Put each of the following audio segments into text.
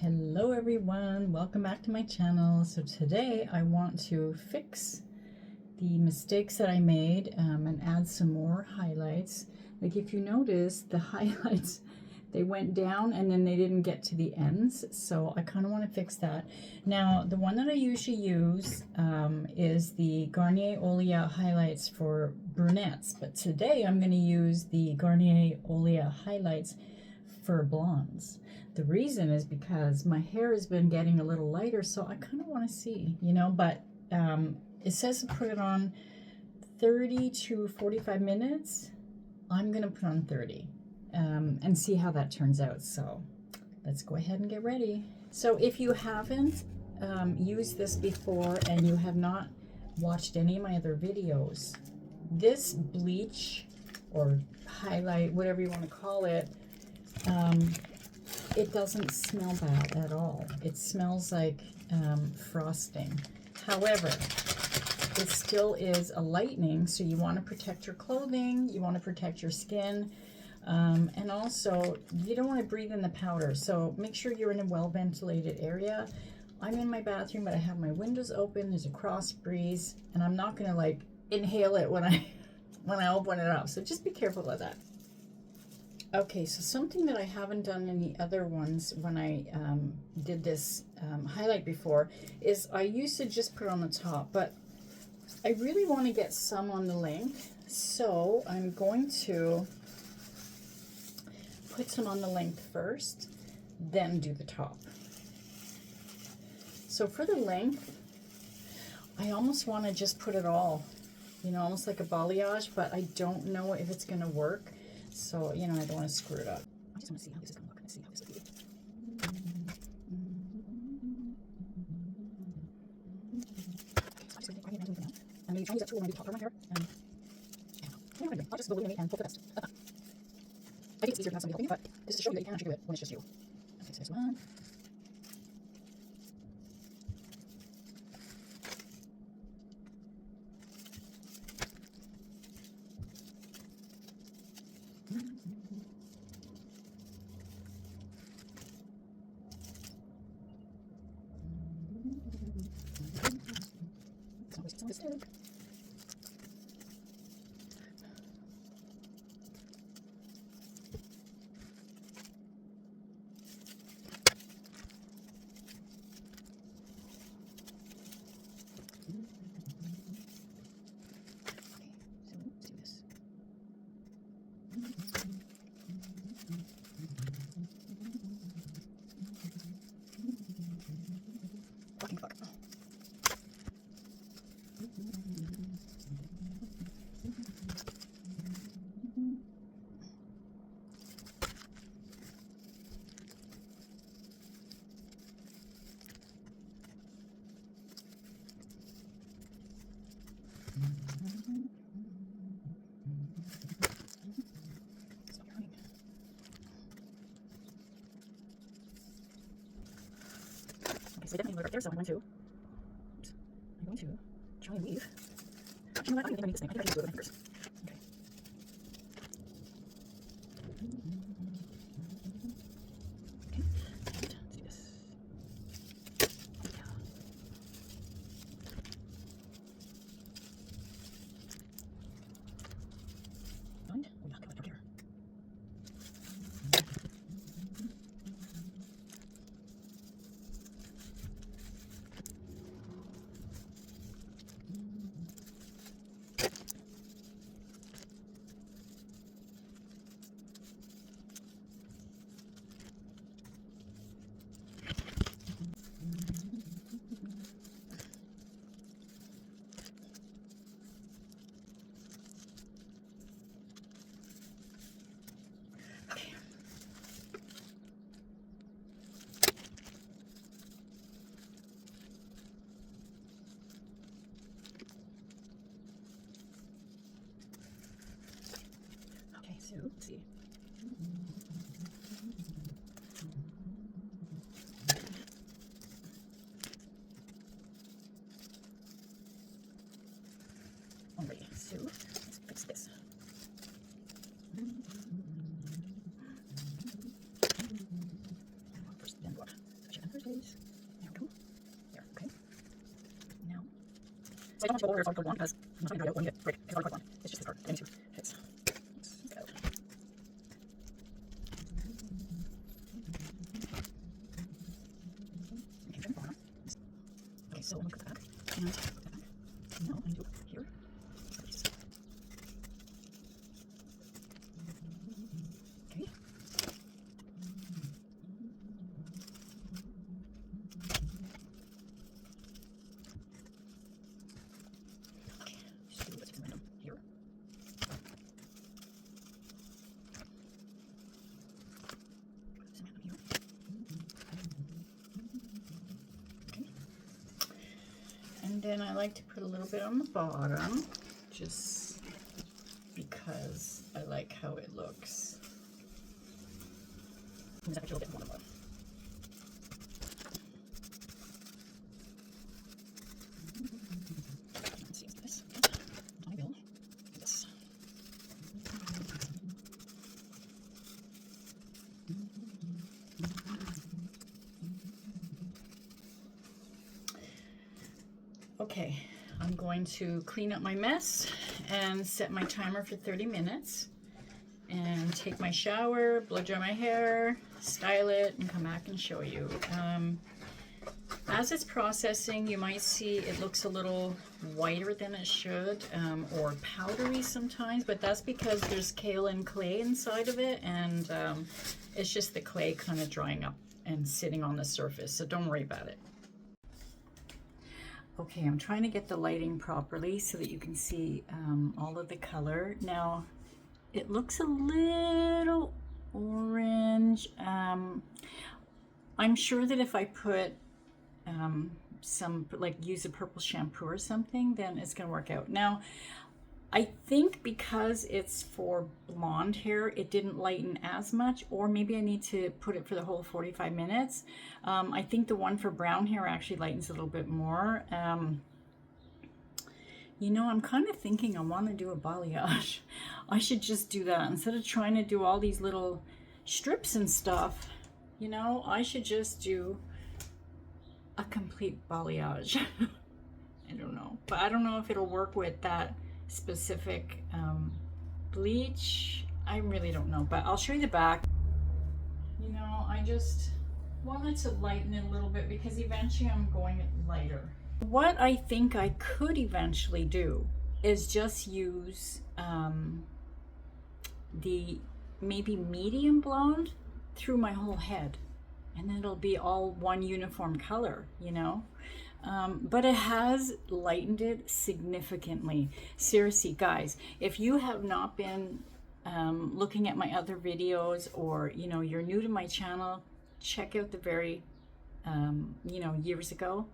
Hello everyone, welcome back to my channel. So today I want to fix the mistakes that I made and add some more highlights. Like if you notice, the highlights, they went down and then they didn't get to the ends. So I kind of want to fix that. Now the one that I usually use is the Garnier Olia highlights for brunettes. But today I'm going to use the Garnier Olia highlights for blondes. The reason is because my hair has been getting a little lighter, so I kind of want to see, but it says to put it on 30 to 45 minutes. I'm going to put on 30 and see how that turns out. So let's go ahead and get ready. So if you haven't used this before and you have not watched any of my other videos, this bleach or highlight, whatever you want to call it, it doesn't smell bad at all. It smells like frosting. However, it still is a lightening, so you want to protect your clothing, you want to protect your skin, and also you don't want to breathe in the powder, so make sure you're in a well-ventilated area. I'm in my bathroom, but I have my windows open, there's a cross breeze, and I'm not going to like inhale it when I open it up, so just be careful of that. Okay, so something that I haven't done in the other ones when I did this highlight before is I used to just put it on the top, but I really want to get some on the length, so I'm going to put some on the length first, then do the top. So for the length, I almost want to just put it all, almost like a balayage, but I don't know if it's going to work. So, I don't want to screw it up. I just want to see how this is going to look. Let's see how this will be. So I'm just going to take my hand and maybe try to use that tool when I do the top part of my hair. I'll just go with me and pull the best. I think it's easier to have somebody helping you, but this is to show you that you can actually do it when it's just you. Okay, so there's one. So I definitely look right there, so I'm going to try and weave. You know what? I don't think I need this thing. I think I can do it with my fingers. Okay. Okay. Let's do this. Yeah. Find? Oh yeah, come on, here. So let's see. Alrighty, so let's fix this. First, then what? So please. There we go. There, okay. Now, so I don't have to go over if I put one because I'm not going to dry out when you get break. If I put one, it's just this card. Any two fits. Let's get out. Okay, so I'm going to put that back. And put that back. Now I'm going to do here. Okay. Just do what's random here. Some random here. Okay. And then I like to put a little bit on the bottom, just because I like how it looks. There's actually a little bit more on the bottom. Let's see this. I will do this. Okay, I'm going to clean up my mess and set my timer for 30 minutes and take my shower, blow dry my hair, style it, and come back and show you. As it's processing, you might see it looks a little whiter than it should, or powdery sometimes, but that's because there's kaolin clay inside of it, and it's just the clay kind of drying up and sitting on the surface, so don't worry about it. Okay, I'm trying to get the lighting properly so that you can see all of the color. Now, it looks a little orange. I'm sure that if I put use a purple shampoo or something, then it's gonna work out. Now, I think because it's for blonde hair, it didn't lighten as much, or maybe I need to put it for the whole 45 minutes. I think the one for brown hair actually lightens a little bit more. You know, I'm kind of thinking I want to do a balayage. I should just do that instead of trying to do all these little strips and stuff. You know, I should just do a complete balayage. I don't know, but I don't know if it'll work with that specific bleach. I really don't know, but I'll show you the back. You know, I just wanted to lighten it a little bit because eventually I'm going lighter. What I think I could eventually do is just use the maybe medium blonde through my whole head, and then it'll be all one uniform color, you know. But it has lightened it significantly. Seriously, guys, if you have not been looking at my other videos, or you know, you're new to my channel, check out the very you know, years ago.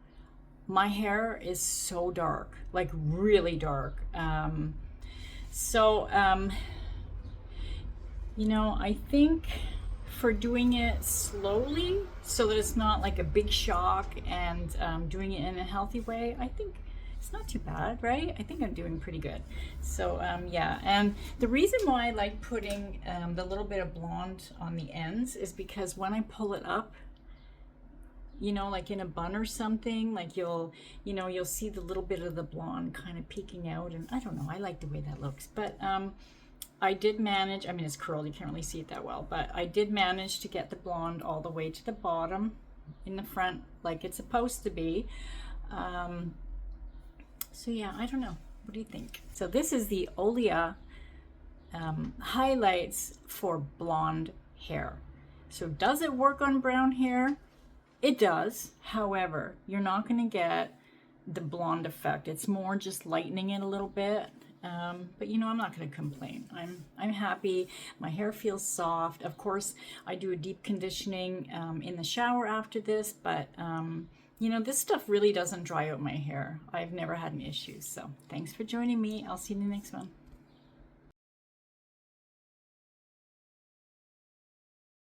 My hair is so dark, like really dark. You know, I think for doing it slowly so that it's not like a big shock, and doing it in a healthy way, I think it's not too bad, right? I think I'm doing pretty good. So yeah, and the reason why I like putting the little bit of blonde on the ends is because when I pull it up, you know, like in a bun or something, like you'll see the little bit of the blonde kind of peeking out, and I don't know, I like the way that looks. But I did manage, I mean, it's curled, you can't really see it that well, but I did manage to get the blonde all the way to the bottom in the front like it's supposed to be. So yeah, I don't know, what do you think? So this is the Olia highlights for blonde hair. So does it work on brown hair? It does. However, you're not going to get the blonde effect. It's more just lightening it a little bit. But you know, I'm not going to complain. I'm happy. My hair feels soft. Of course, I do a deep conditioning in the shower after this, but you know, this stuff really doesn't dry out my hair. I've never had an issue. So thanks for joining me. I'll see you in the next one.